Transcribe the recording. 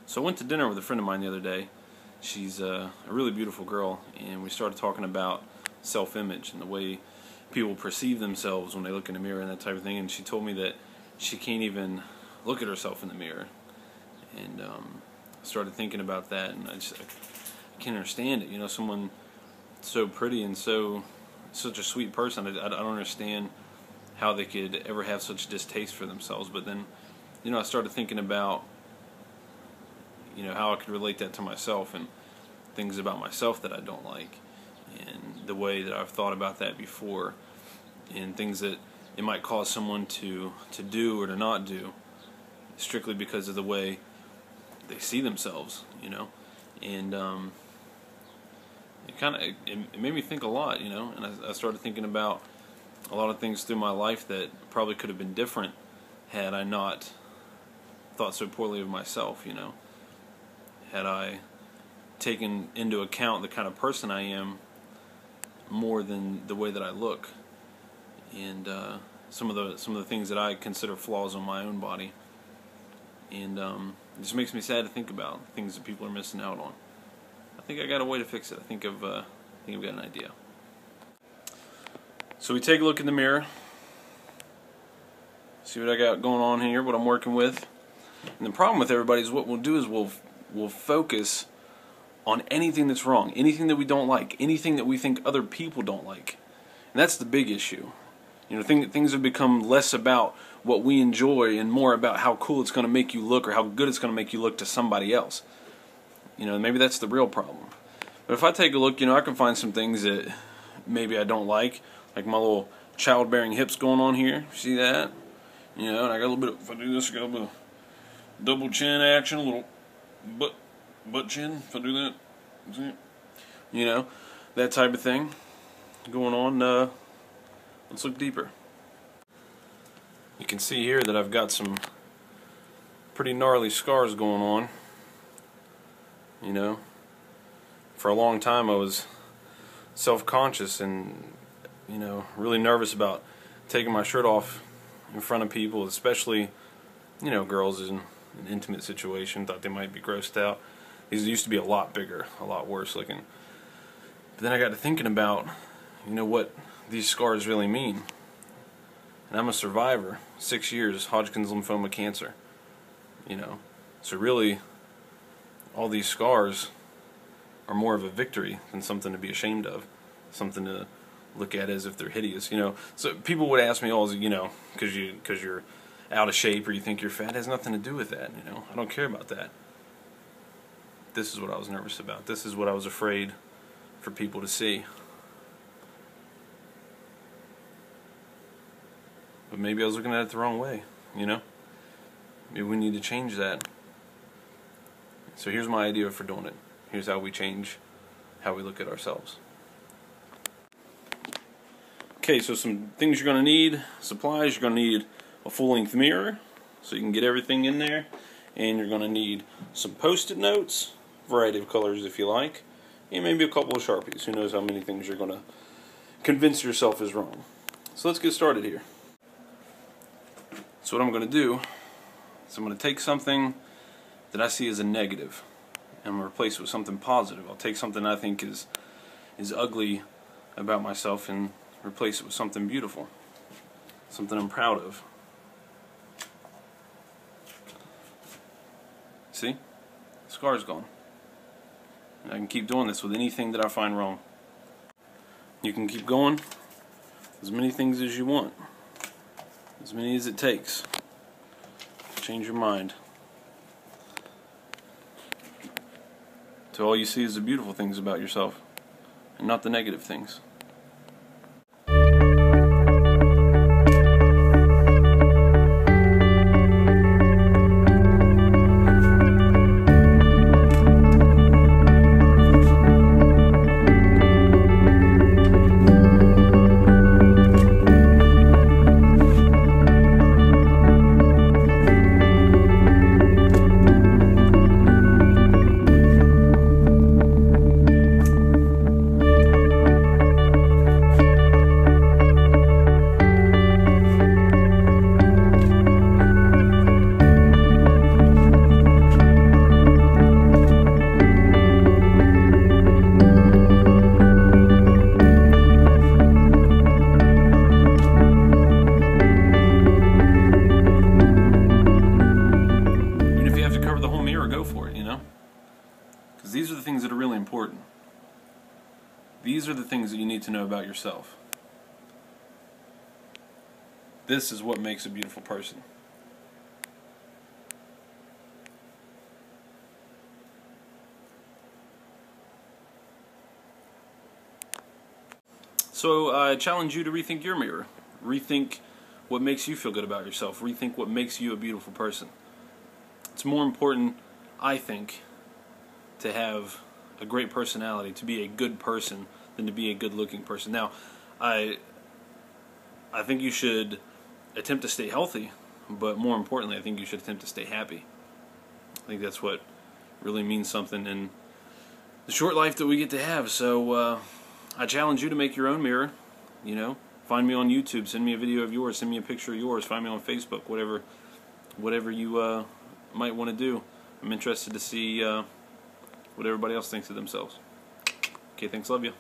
So I went to dinner with a friend of mine the other day. She's a really beautiful girl, and we started talking about self-image and the way people perceive themselves when they look in the mirror and that type of thing. And she told me that she can't even look at herself in the mirror. And I started thinking about that, and I can't understand it. You know, someone so pretty and such a sweet person, I don't understand how they could ever have such distaste for themselves. But then, you know, I started thinking about, you know, how I could relate that to myself and things about myself that I don't like, and the way that I've thought about that before, and things that it might cause someone to do or to not do strictly because of the way they see themselves, you know. And it made me think a lot, you know. And I started thinking about a lot of things through my life that probably could have been different had I not thought so poorly of myself, you know. Had I taken into account the kind of person I am more than the way that I look, and some of the things that I consider flaws on my own body. And it just makes me sad to think about things that people are missing out on. I think I got a way to fix it. I think I've got an idea. So we take a look in the mirror, see what I got going on here, what I'm working with. And the problem with everybody is what we'll do is we'll focus on anything that's wrong, anything that we don't like, anything that we think other people don't like. And that's the big issue. You know, things have become less about what we enjoy and more about how cool it's going to make you look or how good it's going to make you look to somebody else. You know, maybe that's the real problem. But if I take a look, you know, I can find some things that maybe I don't like my little childbearing hips going on here. See that? You know, and I got a little bit of, if I do this, I got a little bit of double chin action, a little butt chin, if I do that. See? You know, that type of thing going on. Let's look deeper. You can see here that I've got some pretty gnarly scars going on. You know, for a long time I was self-conscious and, you know, really nervous about taking my shirt off in front of people, especially, you know, girls in an intimate situation. Thought they might be grossed out. These used to be a lot bigger, a lot worse looking. But then I got to thinking about, you know, what these scars really mean. And I'm a survivor, 6 years, Hodgkin's lymphoma cancer. You know, so really, all these scars are more of a victory than something to be ashamed of, something to look at as if they're hideous. You know, so people would ask me, "Oh, you know, because you're out of shape or you think you're fat." It has nothing to do with that. You know, I don't care about that. This is what I was nervous about. This is what I was afraid for people to see. But maybe I was looking at it the wrong way, you know? Maybe we need to change that. So here's my idea for doing it. Here's how we change how we look at ourselves. Okay, so some things you're going to need, supplies. You're going to need a full-length mirror so you can get everything in there. And you're going to need some Post-it notes, variety of colors if you like, and maybe a couple of Sharpies. Who knows how many things you're going to convince yourself is wrong. So let's get started here. So what I'm going to do is I'm going to take something that I see as a negative and I'm going to replace it with something positive. I'll take something I think is ugly about myself and replace it with something beautiful, something I'm proud of. See? The scar's gone. And I can keep doing this with anything that I find wrong. You can keep going as many things as you want. As many as it takes. Change your mind. So all you see is the beautiful things about yourself and not the negative things. these are the things that are really important. These are the things that you need to know about yourself. This is what makes a beautiful person. So I challenge you to rethink your mirror. Rethink what makes you feel good about yourself. Rethink what makes you a beautiful person. It's more important, I think, to have a great personality, to be a good person, than to be a good-looking person. Now, I think you should attempt to stay healthy, but more importantly, I think you should attempt to stay happy. I think that's what really means something in the short life that we get to have. So I challenge you to make your own mirror. You know, find me on YouTube, send me a video of yours, send me a picture of yours, find me on Facebook, whatever you might want to do. I'm interested to see what everybody else thinks of themselves. Okay, thanks, love you.